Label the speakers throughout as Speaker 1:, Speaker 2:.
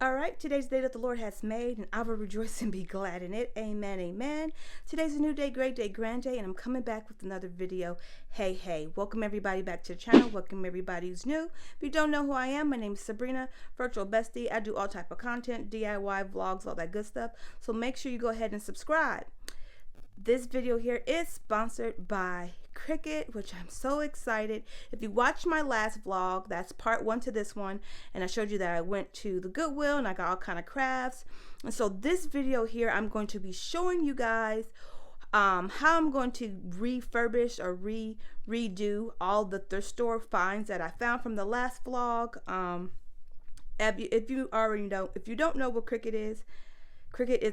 Speaker 1: All right, today's the day that the Lord has made, and I will rejoice and be glad in it. Amen, amen. Today's a new day, great day, grand day, and I'm coming back with another video. Hey, welcome everybody back to the channel. Welcome everybody who's new. If you don't know who I am, my name is Sabrina, virtual bestie. I do all type of content, DIY, vlogs, all that good stuff. So make sure you go ahead and subscribe. This video here is sponsored by Cricut, which I'm so excited. If you watched my last vlog, that's part 1 to this one, and I showed you that I went to the Goodwill and I got all kind of crafts. And so this video here, I'm going to be showing you guys how I'm going to refurbish or redo all the thrift store finds that I found from the last vlog. If you already know, if you don't know what Cricut is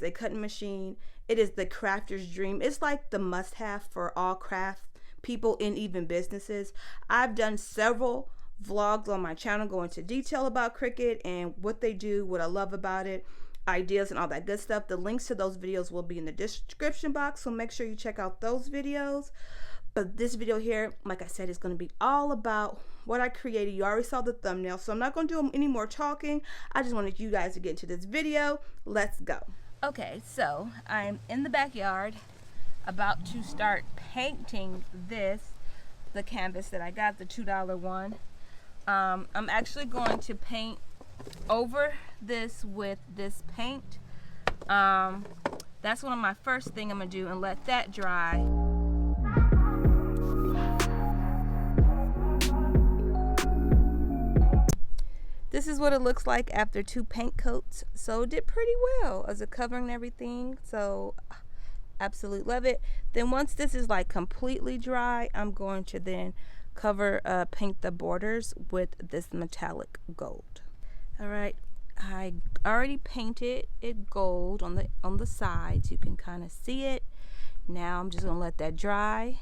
Speaker 1: a cutting machine. It is the crafter's dream. It's like the must-have for all craft people and even businesses. I've done several vlogs on my channel going into detail about Cricut and what they do, what I love about it, ideas and all that good stuff. The links to those videos will be in the description box, so make sure you check out those videos. But this video here, like I said, is going to be all about what I created. You already saw the thumbnail, so I'm not going to do any more talking. I just wanted you guys to get into this video. Let's go. Okay, so I'm in the backyard about to start painting the canvas that I got, the $2 one. I'm actually going to paint over this with this paint. That's one of my first thing I'm going to do and let that dry. This is what it looks like after 2 paint coats. So it did pretty well as a covering and everything. So absolutely love it. Then once this is like completely dry, I'm going to then paint the borders with this metallic gold. All right, I already painted it gold on the sides. You can kind of see it. Now I'm just gonna let that dry,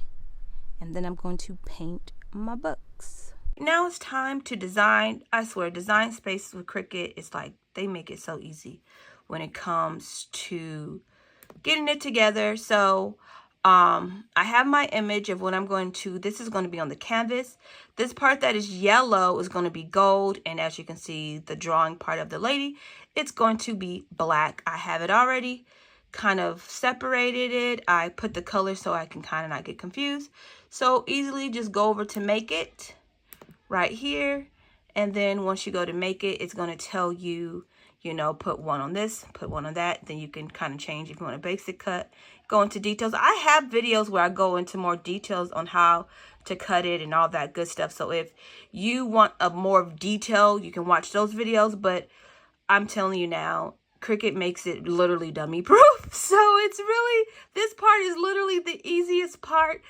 Speaker 1: and then I'm going to paint my books. Now it's time to design. I swear, design spaces with Cricut, it's like they make it so easy when it comes to getting it together. So I have my image of what I'm going to, this is going to be on the canvas. This part that is yellow is going to be gold, and as you can see, the drawing part of the lady, it's going to be black. I have it already kind of separated it. I put the color so I can kind of not get confused. So easily just go over to make it right here, and then once you go to make it, it's going to tell you, you know, put one on this, put one on that. Then you can kind of change if you want a basic cut, go into details. I have videos where I go into more details on how to cut it and all that good stuff. So if you want a more detail, you can watch those videos. But I'm telling you now, Cricut makes it literally dummy proof. So it's really, this part is literally the easiest part.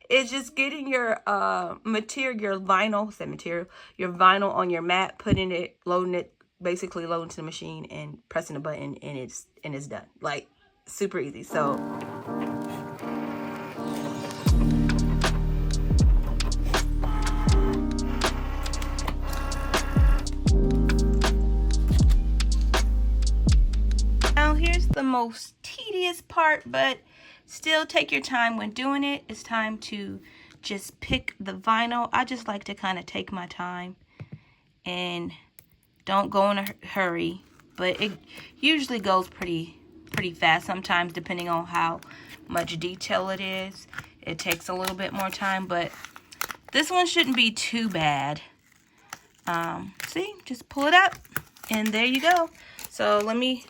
Speaker 1: It's just getting your material, your vinyl on your mat, putting it, loading it, basically loading to the machine and pressing a button, and it's done. Like, super easy. So now here's the most tedious part, but still take your time when doing it. It's time to just pick the vinyl. I just like to kind of take my time and don't go in a hurry, but it usually goes pretty fast. Sometimes, depending on how much detail it is, it takes a little bit more time, but this one shouldn't be too bad. See, just pull it up and there you go. So let me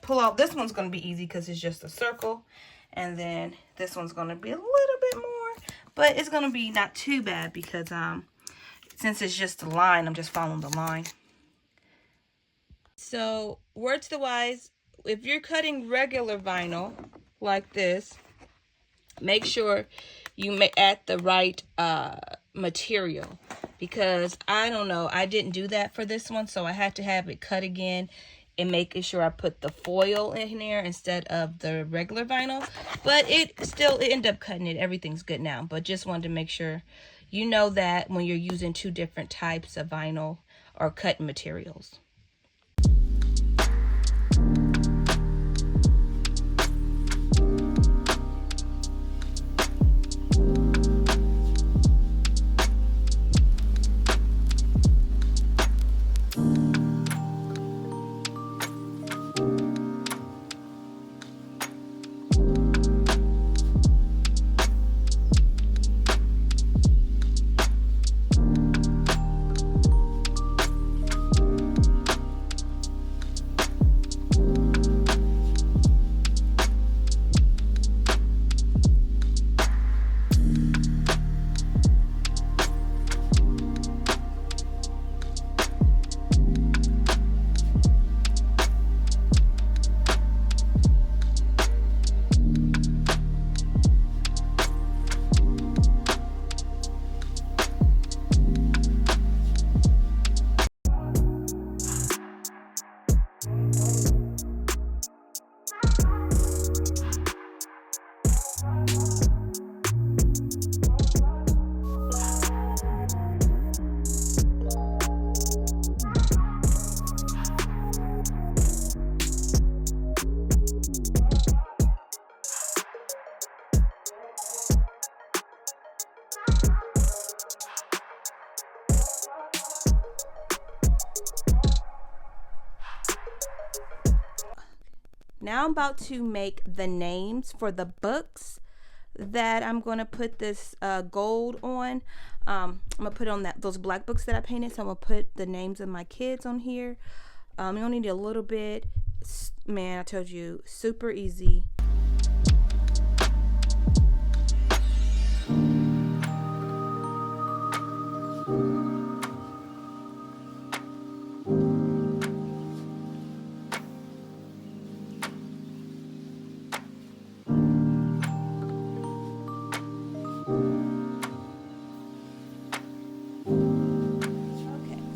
Speaker 1: pull out. This one's going to be easy because it's just a circle. And then this one's going to be a little bit more, but it's going to be not too bad because since it's just a line, I'm just following the line. So words to wise, if you're cutting regular vinyl like this, make sure you add the right material, because I don't know, I didn't do that for this one, so I had to have it cut again and making sure I put the foil in there instead of the regular vinyl. But it ended up cutting it. Everything's good now, but just wanted to make sure you know that when you're using 2 different types of vinyl or cutting materials. Now I'm about to make the names for the books that I'm going to put this gold on. I'm going to put on those black books that I painted. So I'm going to put the names of my kids on here. You only need a little bit. Man, I told you, super easy.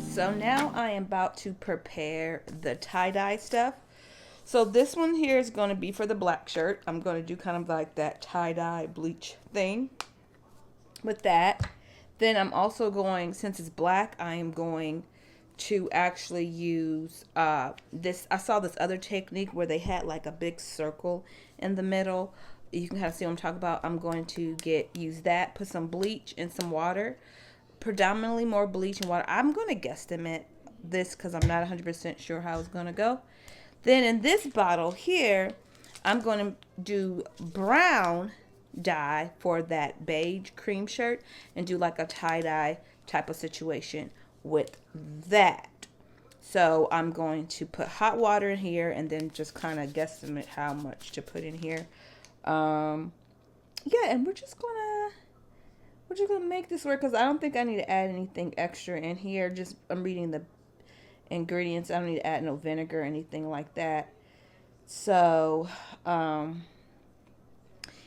Speaker 1: So now I am about to prepare the tie-dye stuff. So this one here is going to be for the black shirt. I'm going to do kind of like that tie-dye bleach thing with that. Then I'm also going, since it's black, I am going to actually use this. I saw this other technique where they had like a big circle in the middle. You can kind of see what I'm talking about. I'm going to use that, put some bleach and some water. Predominantly more bleach and water. I'm going to guesstimate this because I'm not 100% sure how it's going to go. Then in this bottle here, I'm going to do brown dye for that beige cream shirt and do like a tie-dye type of situation with that. So I'm going to put hot water in here and then just kind of guesstimate how much to put in here. Yeah, and we're just going to make this work because I don't think I need to add anything extra in here. Just I'm reading the ingredients. I don't need to add no vinegar or anything like that. So,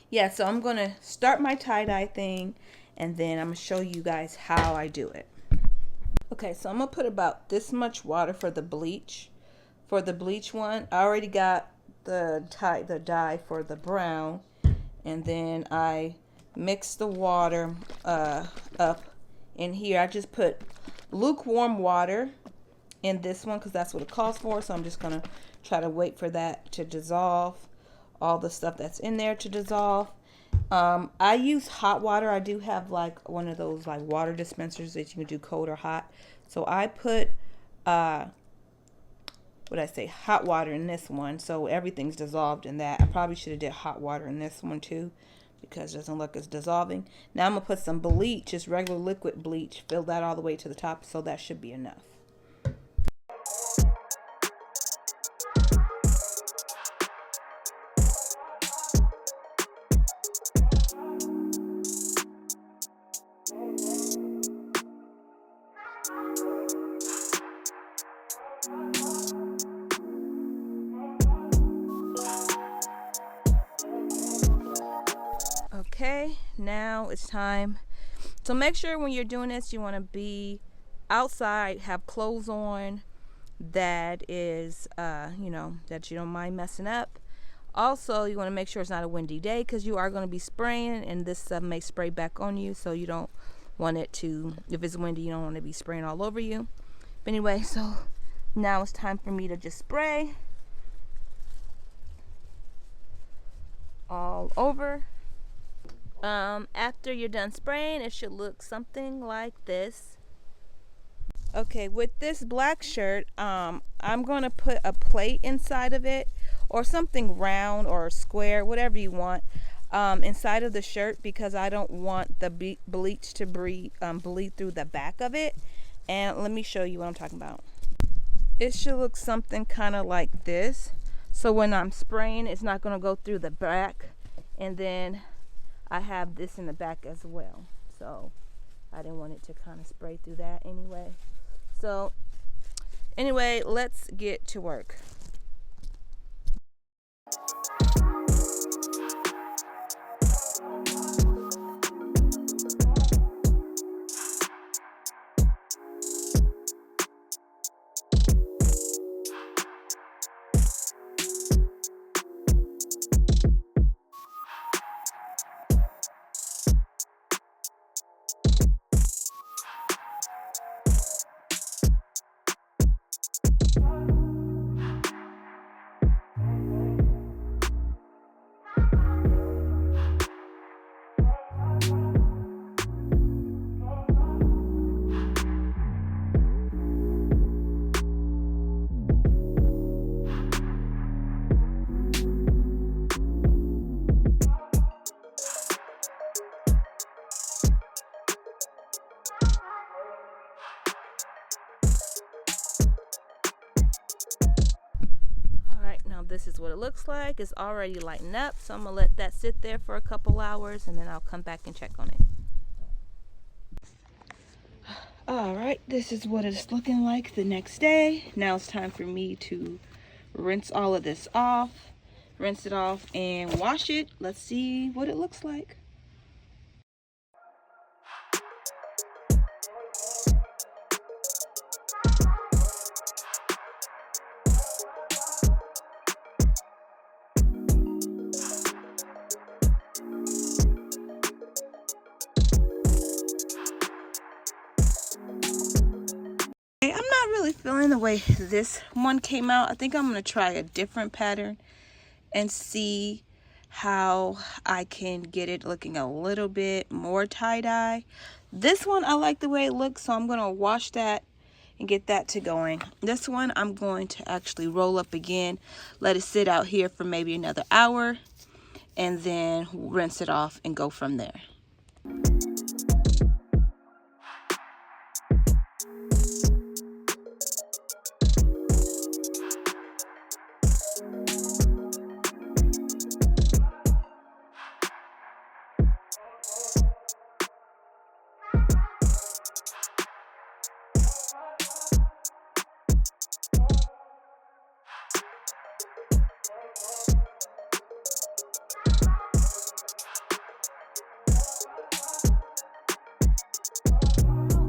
Speaker 1: yeah, so I'm going to start my tie-dye thing and then I'm going to show you guys how I do it. Okay, so I'm going to put about this much water for the bleach. For the bleach one, I already got the dye for the brown, and then I mix the water up in here. I just put lukewarm water in this one because that's what it calls for. So I'm just going to try to wait for that to dissolve, all the stuff that's in there to dissolve. I use hot water. I do have like one of those like water dispensers that you can do cold or hot. So I put hot water in this one, so everything's dissolved in that. I probably should have did hot water in this one too, because it doesn't look as dissolving. Now I'm going to put some bleach, just regular liquid bleach, fill that all the way to the top, so that should be enough. Okay, now it's time. So make sure when you're doing this, you want to be outside, have clothes on that is, that you don't mind messing up. Also, you want to make sure it's not a windy day because you are going to be spraying and this stuff may spray back on you. So you don't want it to, if it's windy, you don't want to be spraying all over you. But anyway, so now it's time for me to just spray all over. After you're done spraying, it should look something like this. Okay, with this black shirt, I'm going to put a plate inside of it, or something round or square, whatever you want, inside of the shirt, because I don't want the bleach to bleed through the back of it. And let me show you what I'm talking about. It should look something kind of like this. So when I'm spraying, it's not going to go through the back. And then I have this in the back as well. So I didn't want it to kind of spray through that anyway. So anyway, let's get to work. Now this is what it looks like. It's already lighting up, so I'm gonna let that sit there for a couple hours and then I'll come back and check on it. Alright, this is what it's looking like the next day. Now it's time for me to rinse all of this off, rinse it off and wash it. Let's see what it looks like. I'm not really feeling the way this one came out. I think I'm going to try a different pattern and see how I can get it looking a little bit more tie-dye. This one, I like the way it looks, so I'm going to wash that and get that to going. This one, I'm going to actually roll up again, let it sit out here for maybe another hour, and then rinse it off and go from there.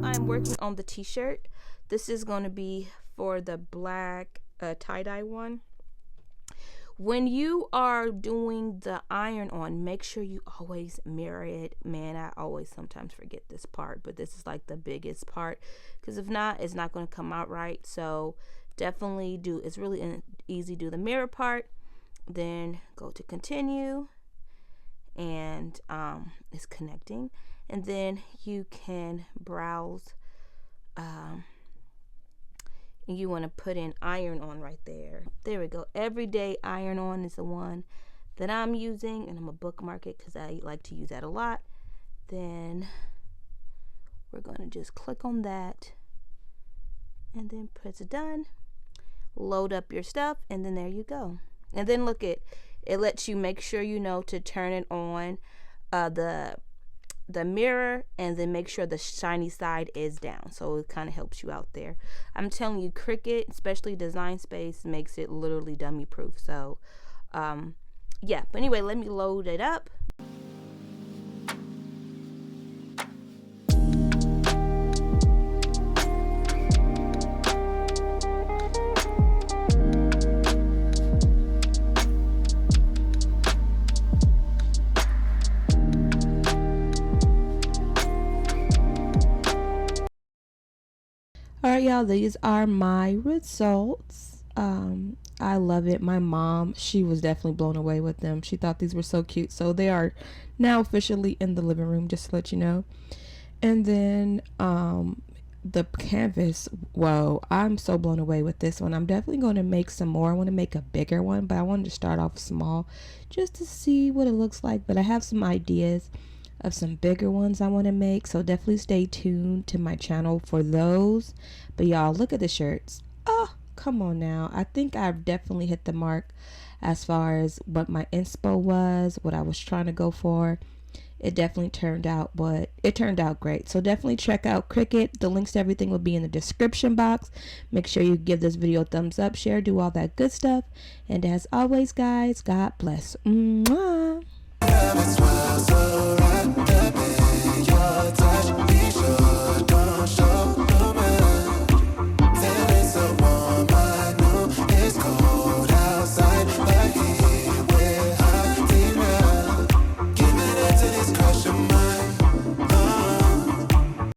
Speaker 1: I'm working on the t-shirt. This is going to be for the black tie-dye one. When you are doing the iron on, make sure you always mirror it. Man, I always sometimes forget this part, but this is like the biggest part, because if not, it's not going to come out right. So definitely do, it's really easy, do the mirror part, then go to continue, and it's connecting, and then you can browse, and you want to put in iron on right there. There we go. Everyday iron on is the one that I'm using, and I'm gonna bookmark it because I like to use that a lot. Then we're gonna just click on that and then press done. Load up your stuff, and then there you go. And then look, it lets you make sure you know to turn it on the mirror, and then make sure the shiny side is down, so it kind of helps you out there. I'm telling you, Cricut, especially Design Space, makes it literally dummy proof. So yeah, but anyway, let me load it up. Alright, y'all, these are my results. I love it. My mom, she was definitely blown away with them. She thought these were so cute. So they are now officially in the living room, just to let you know. And then the canvas, whoa, I'm so blown away with this one. I'm definitely going to make some more. I want to make a bigger one, but I wanted to start off small just to see what it looks like. But I have some ideas of some bigger ones I want to make, so definitely stay tuned to my channel for those. But y'all, look at the shirts. Oh, come on now. I think I've definitely hit the mark as far as what my inspo was, what I was trying to go for. It definitely turned out, but it turned out great. So definitely check out Cricut. The links to everything will be in the description box. Make sure you give this video a thumbs up, share, do all that good stuff. And as always, guys, God bless. Mwah.